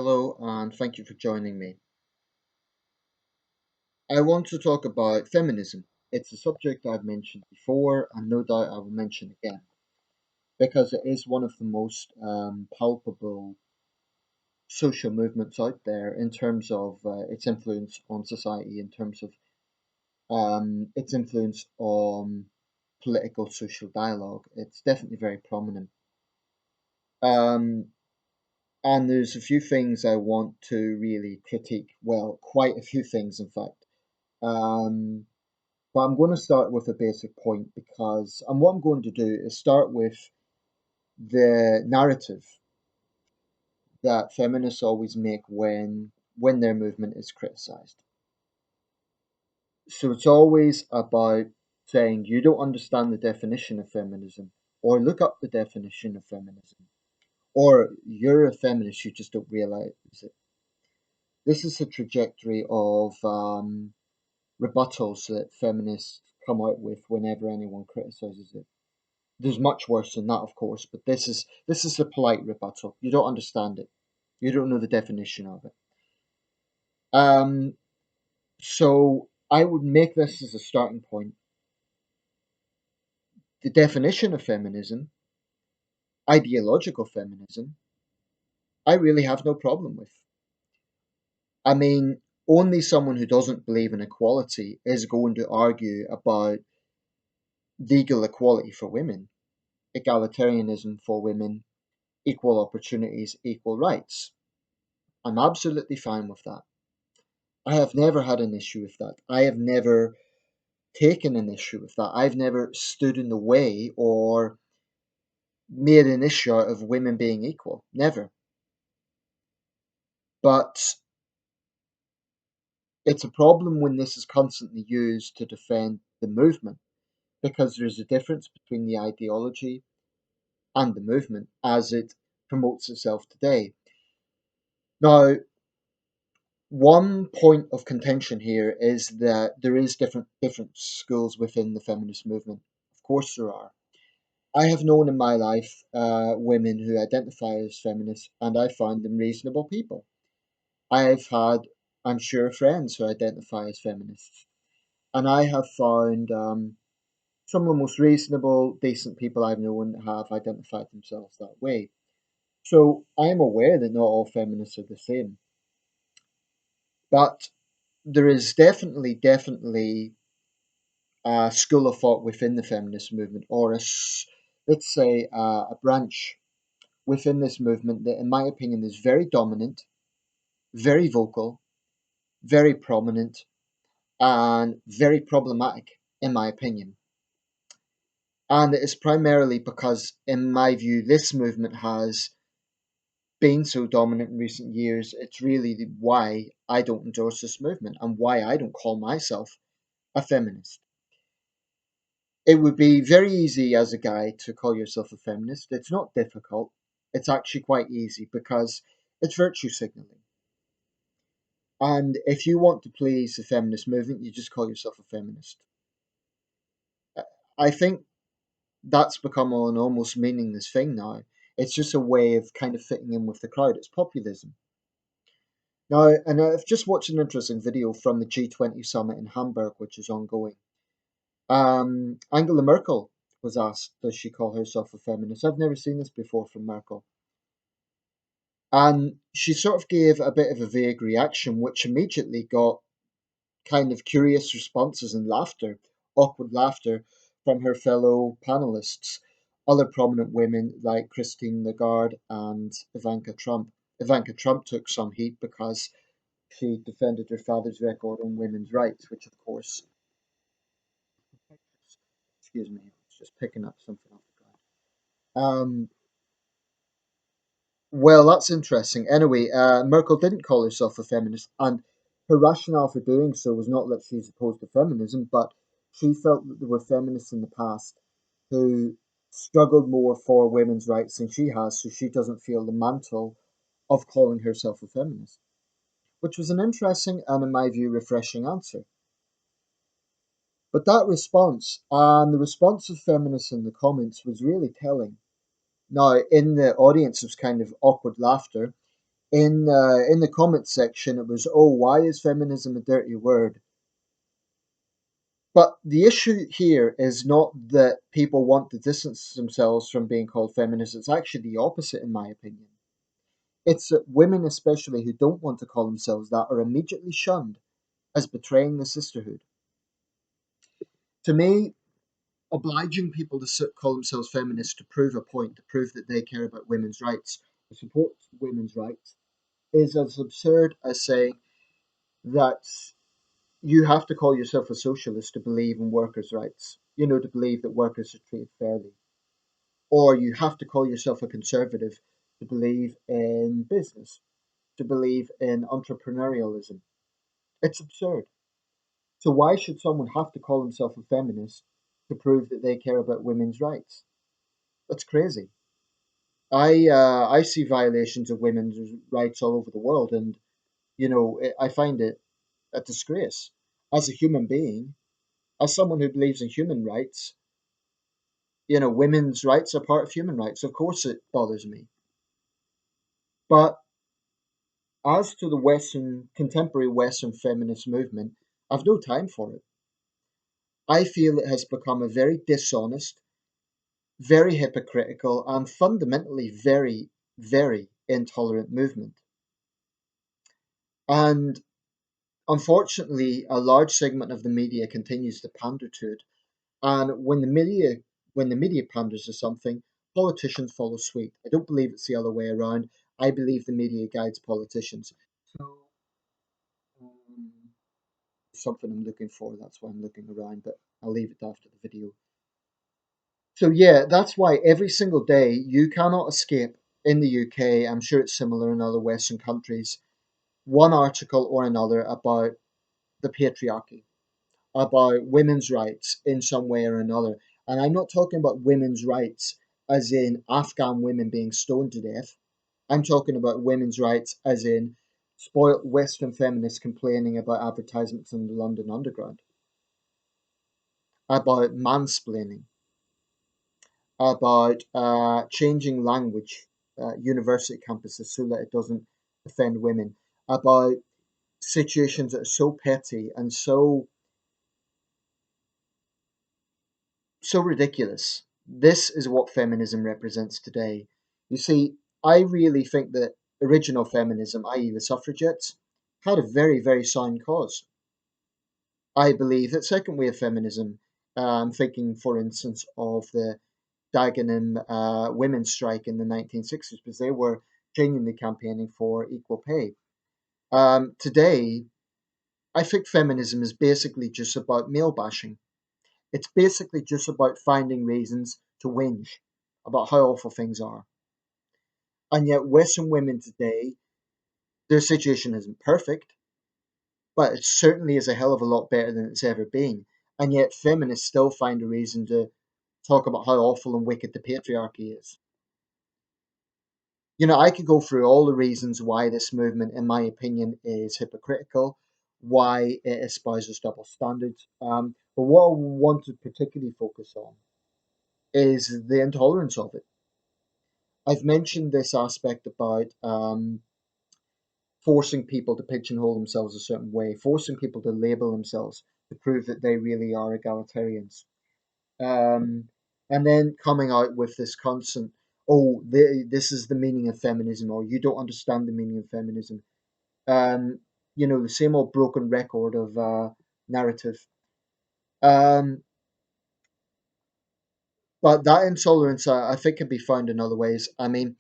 Hello, and thank you for joining me. I want to talk about feminism. It's a subject I've mentioned before, and no doubt I will mention again, because it is one of the most palpable social movements out there in terms of its influence on society, in terms of its influence on political social dialogue. It's definitely very prominent. Um, and there's a few things I want to really critique. Well, quite a few things, in fact. Um, But I'm going to start with a basic point and what I'm going to do is start with the narrative that feminists always make when their movement is criticized. So it's always about saying you don't understand the definition of feminism, or look up the definition of feminism, or you're a feminist, you just don't realize it. This is a trajectory of rebuttals that feminists come out with whenever anyone criticizes it. There's much worse than that, of course, but this is a polite rebuttal. You don't understand it. You don't know the definition of it. Um, so I would make this as a starting point. The definition of feminism, ideological feminism, I really have no problem with. I mean, only someone who doesn't believe in equality is going to argue about legal equality for women, egalitarianism for women, equal opportunities, equal rights. I'm absolutely fine with that. I have never had an issue with that. I have never taken an issue with that. I've never stood in the way or made an issue out of women being equal. Never. But it's a problem when this is constantly used to defend the movement because there's a difference between the ideology and the movement as it promotes itself today. Now, one point of contention here is that there is different schools within the feminist movement. Of course there are. I have known in my life women who identify as feminists, and I find them reasonable people. I've had, I'm sure, friends who identify as feminists, and I have found some of the most reasonable, decent people I've known have identified themselves that way. So I am aware that not all feminists are the same, but there is definitely a school of thought within the feminist movement, or let's say a branch within this movement that, in my opinion, is very dominant, very vocal, very prominent, and very problematic, in my opinion. And it is primarily because, in my view, this movement has been so dominant in recent years. It's really why I don't endorse this movement and why I don't call myself a feminist. It would be very easy as a guy to call yourself a feminist. It's not difficult. It's actually quite easy because it's virtue signaling. And if you want to please the feminist movement, you just call yourself a feminist. Uh, I think that's become an almost meaningless thing now. It's just a way of kind of fitting in with the crowd. It's populism. Now, and I've just watched an interesting video from the G20 summit in Hamburg, which is ongoing. Angela Merkel was asked, does she call herself a feminist? I've never seen this before from Merkel. And she sort of gave a bit of a vague reaction, which immediately got kind of curious responses and laughter, awkward laughter from her fellow panelists, other prominent women like Christine Lagarde and Ivanka Trump. Ivanka Trump took some heat because she defended her father's record on women's rights, which of course, excuse me, it's just picking up something off the ground. Well, that's interesting. Anyway, Merkel didn't call herself a feminist, and her rationale for doing so was not that she's opposed to feminism, but she felt that there were feminists in the past who struggled more for women's rights than she has, so she doesn't feel the mantle of calling herself a feminist, which was an interesting and, in my view, refreshing answer. But that response and the response of feminists in the comments was really telling. Now, in the audience, there was kind of awkward laughter. In the comments section, it was, "Oh, why is feminism a dirty word?" But the issue here is not that people want to distance themselves from being called feminists. It's actually the opposite, in my opinion. It's that women, especially who don't want to call themselves that, are immediately shunned as betraying the sisterhood. To me, obliging people to call themselves feminists to prove a point, to prove that they care about women's rights, to support women's rights, is as absurd as saying that you have to call yourself a socialist to believe in workers' rights, to believe that workers are treated fairly. Or you have to call yourself a conservative to believe in business, to believe in entrepreneurialism. It's absurd. So why should someone have to call himself a feminist to prove that they care about women's rights? That's crazy. I see violations of women's rights all over the world, and I find it a disgrace. As a human being, as someone who believes in human rights, women's rights are part of human rights. Of course, it bothers me. But as to the contemporary Western feminist movement, I've no time for it. I feel it has become a very dishonest, very hypocritical, and fundamentally very, very intolerant movement. And unfortunately, a large segment of the media continues to pander to it. And when the media panders to something, politicians follow suit. I don't believe it's the other way around. I believe the media guides politicians. So, um, something I'm looking for. That's why I'm looking around, but I'll leave it after the video. So yeah, that's why every single day you cannot escape in the UK. I'm sure it's similar in other Western countries. One article or another about the patriarchy, about women's rights in some way or another. And I'm not talking about women's rights as in Afghan women being stoned to death. I'm talking about women's rights as in spoilt Western feminists complaining about advertisements in the London Underground, about mansplaining, about changing language, university campuses so that it doesn't offend women, about situations that are so petty and so ridiculous. This is what feminism represents today. You see, I really think that original feminism, i.e., the suffragettes, had a very, very sound cause. I believe that second wave feminism, thinking, for instance, of the Dagenham women's strike in the 1960s, because they were genuinely campaigning for equal pay. Today, I think feminism is basically just about male bashing. It's basically just about finding reasons to whinge about how awful things are. And yet, Western women today, their situation isn't perfect, but it certainly is a hell of a lot better than it's ever been. And yet, feminists still find a reason to talk about how awful and wicked the patriarchy is. I could go through all the reasons why this movement, in my opinion, is hypocritical, why it espouses double standards. But what I want to particularly focus on is the intolerance of it. I've mentioned this aspect about forcing people to pigeonhole themselves a certain way, forcing people to label themselves to prove that they really are egalitarians. Um, and then coming out with this constant, "Oh, this is the meaning of feminism," or "You don't understand the meaning of feminism." Um, the same old broken record of narrative. Um, but that intolerance, I think, can be found in other ways. I mean,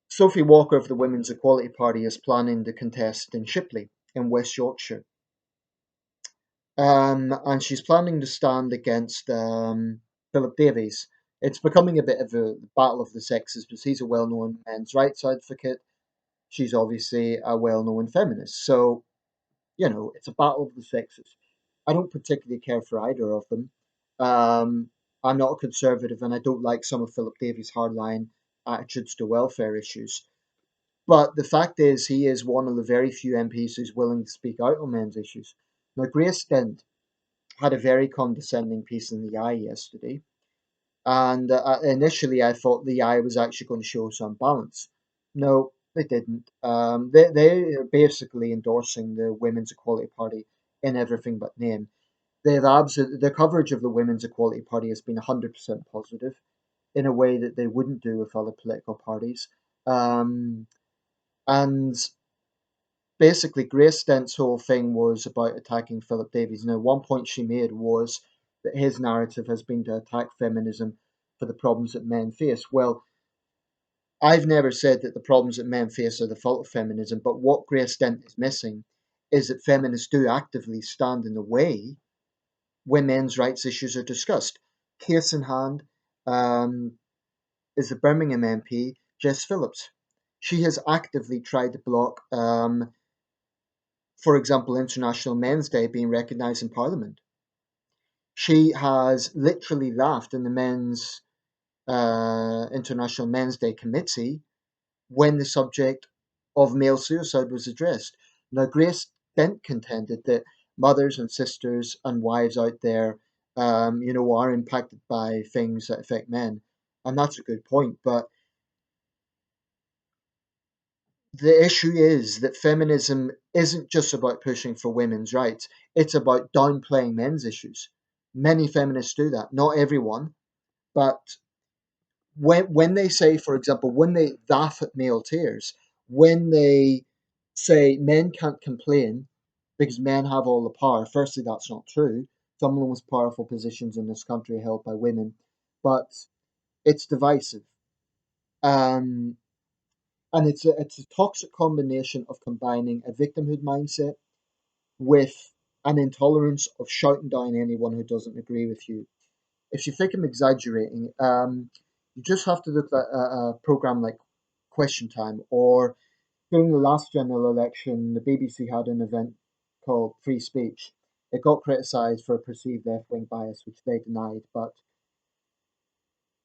Sophie Walker of the Women's Equality Party is planning to contest in Shipley in West Yorkshire. And she's planning to stand against Philip Davies. It's becoming a bit of a battle of the sexes because he's a well known men's rights advocate. She's obviously a well known feminist. So, it's a battle of the sexes. I don't particularly care for either of them. Um, I'm not a conservative and I don't like some of Philip Davies' hardline attitudes to welfare issues. But the fact is, he is one of the very few MPs who's willing to speak out on men's issues. Now, Grace Dent had a very condescending piece in the Eye yesterday, and initially I thought the Eye was actually going to show some balance. No, they didn't. They are basically endorsing the Women's Equality Party in everything but name. They've absolutely their coverage of the Women's Equality Party has been 100% positive in a way that they wouldn't do with other political parties. Um, and basically, Grace Dent's whole thing was about attacking Philip Davies. Now, one point she made was that his narrative has been to attack feminism for the problems that men face. Well, I've never said that the problems that men face are the fault of feminism, but what Grace Dent is missing is that feminists do actively stand in the way when men's rights issues are discussed. Case in hand um, is the Birmingham MP, Jess Phillips. She has actively tried to block, for example, International Men's Day being recognised in Parliament. She has literally laughed in the Men's International Men's Day committee when the subject of male suicide was addressed. Now, Grace Dent contended that mothers and sisters and wives out there, are impacted by things that affect men, and that's a good point. But the issue is that feminism isn't just about pushing for women's rights; it's about downplaying men's issues. Many feminists do that. Not everyone, but when they say, for example, when they laugh at male tears, when they say men can't complain because men have all the power, firstly, that's not true. Some of the most powerful positions in this country are held by women, but it's divisive. Um, and it's a toxic combination of combining a victimhood mindset with an intolerance of shouting down anyone who doesn't agree with you. If you think I'm exaggerating, you just have to look at a program like Question Time, or during the last general election, the BBC had an event called Free Speech. It got criticised for perceived left wing bias, which they denied. But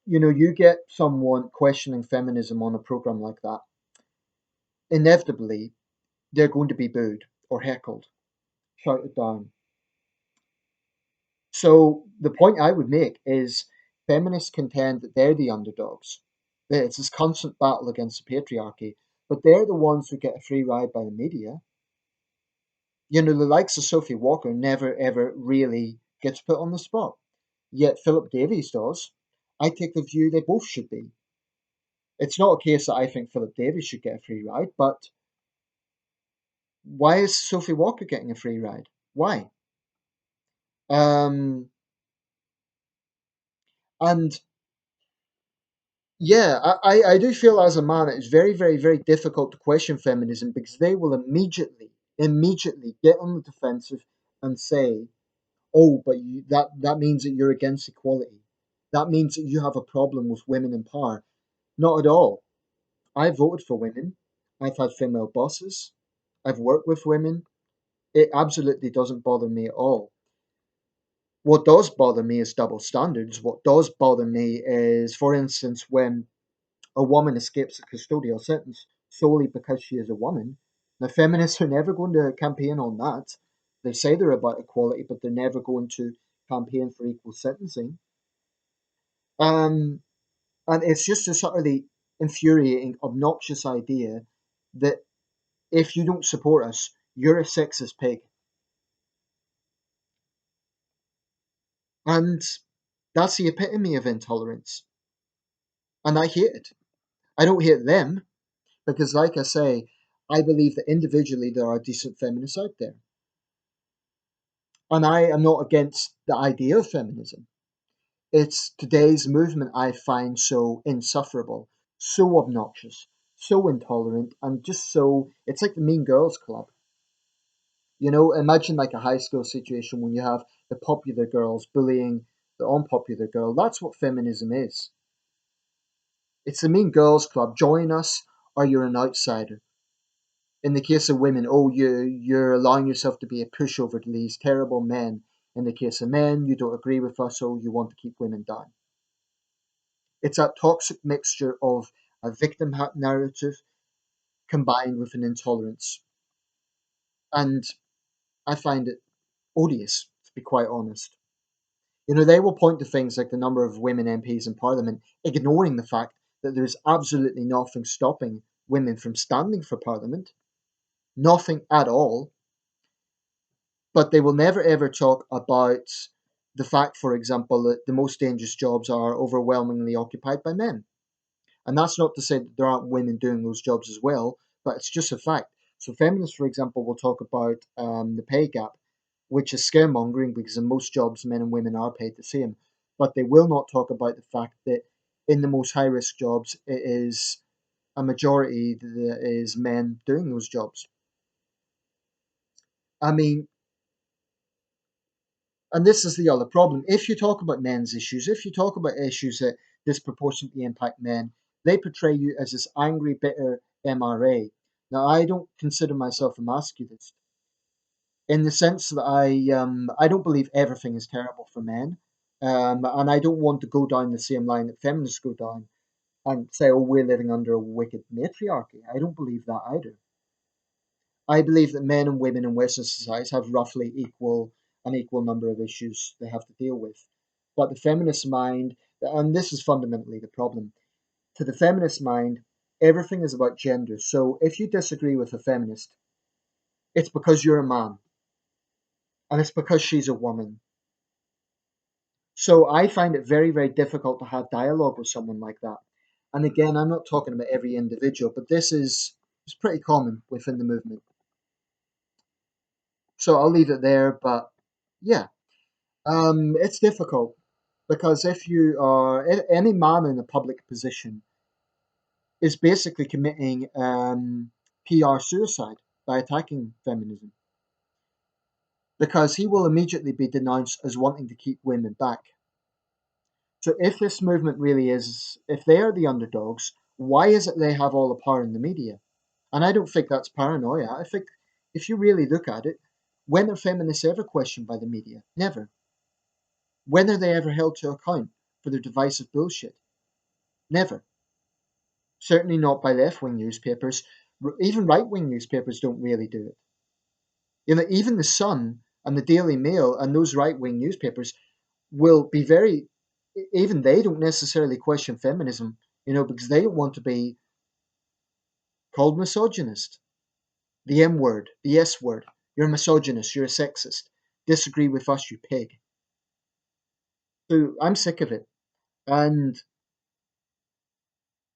you get someone questioning feminism on a program like that, inevitably they're going to be booed or heckled, shouted down. So the point I would make is feminists contend that they're the underdogs. That it's this constant battle against the patriarchy, but they're the ones who get a free ride by the media. The likes of Sophie Walker never ever really gets put on the spot. Yet Philip Davies does. I take the view they both should be. It's not a case that I think Philip Davies should get a free ride, but why is Sophie Walker getting a free ride? Why? Um, and Yeah, I do feel as a man it's very, very, very difficult to question feminism because they will immediately get on the defensive and say, "Oh, but that means that you're against equality. That means that you have a problem with women in power." Not at all. I voted for women. I've had female bosses. I've worked with women. It absolutely doesn't bother me at all. What does bother me is double standards. What does bother me is, for instance, when a woman escapes a custodial sentence solely because she is a woman. Now, feminists are never going to campaign on that. They say they're about equality, but they're never going to campaign for equal sentencing. Um, and it's just a sort of the infuriating, obnoxious idea that if you don't support us, you're a sexist pig. And that's the epitome of intolerance. And I hate it. I don't hate them because, like I say, I believe that individually there are decent feminists out there. And I am not against the idea of feminism. It's today's movement I find so insufferable, so obnoxious, so intolerant, and just so it's like the Mean Girls Club. Imagine like a high school situation when you have the popular girls bullying the unpopular girl. That's what feminism is. It's the Mean Girls Club. Join us or you're an outsider. In the case of women, oh, you're allowing yourself to be a pushover to these terrible men. In the case of men, you don't agree with us, so you want to keep women down. It's that toxic mixture of a victim narrative combined with an intolerance. And I find it odious, to be quite honest. They will point to things like the number of women MPs in Parliament, ignoring the fact that there is absolutely nothing stopping women from standing for parliament, nothing at all. But they will never ever talk about the fact, for example, that the most dangerous jobs are overwhelmingly occupied by men. And that's not to say that there aren't women doing those jobs as well, but it's just a fact. So feminists, for example, will talk about the pay gap, which is scaremongering because in most jobs, men and women are paid the same. But they will not talk about the fact that in the most high risk jobs, it is a majority that is men doing those jobs. I mean, and this is the other problem. If you talk about men's issues, if you talk about issues that disproportionately impact men, they portray you as this angry, bitter MRA. Now, I don't consider myself a masculist in the sense that I don't believe everything is terrible for men, and I don't want to go down the same line that feminists go down and say, "Oh, we're living under a wicked matriarchy." I don't believe that either. I believe that men and women in Western societies have roughly an equal number of issues they have to deal with. But the feminist mind, and this is fundamentally the problem, to the feminist mind, everything is about gender. So if you disagree with a feminist, it's because you're a man, and it's because she's a woman. So I find it very, very difficult to have dialogue with someone like that. And again, I'm not talking about every individual, but this is it's pretty common within the movement. So I'll leave it there. But yeah, it's difficult because if you are any man in a public position is basically committing PR suicide by attacking feminism because he will immediately be denounced as wanting to keep women back. So if this movement really is, if they are the underdogs, why is it they have all the power in the media? And I don't think that's paranoia. I think if you really look at it, when are feminists ever questioned by the media? Never. When are they ever held to account for their divisive bullshit? Never. Certainly not by left wing newspapers. Even right wing newspapers don't really do it. You know, even the Sun and the Daily Mail and those right wing newspapers will be very, even they don't necessarily question feminism, you know, because they don't want to be called misogynist. The M word, the S word. You're a misogynist, you're a sexist. Disagree with us, you pig. So I'm sick of it. And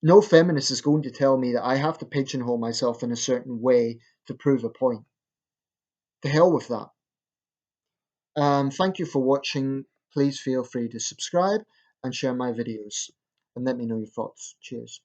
no feminist is going to tell me that I have to pigeonhole myself in a certain way to prove a point. To hell with that. Thank you for watching. Please feel free to subscribe and share my videos and let me know your thoughts. Cheers.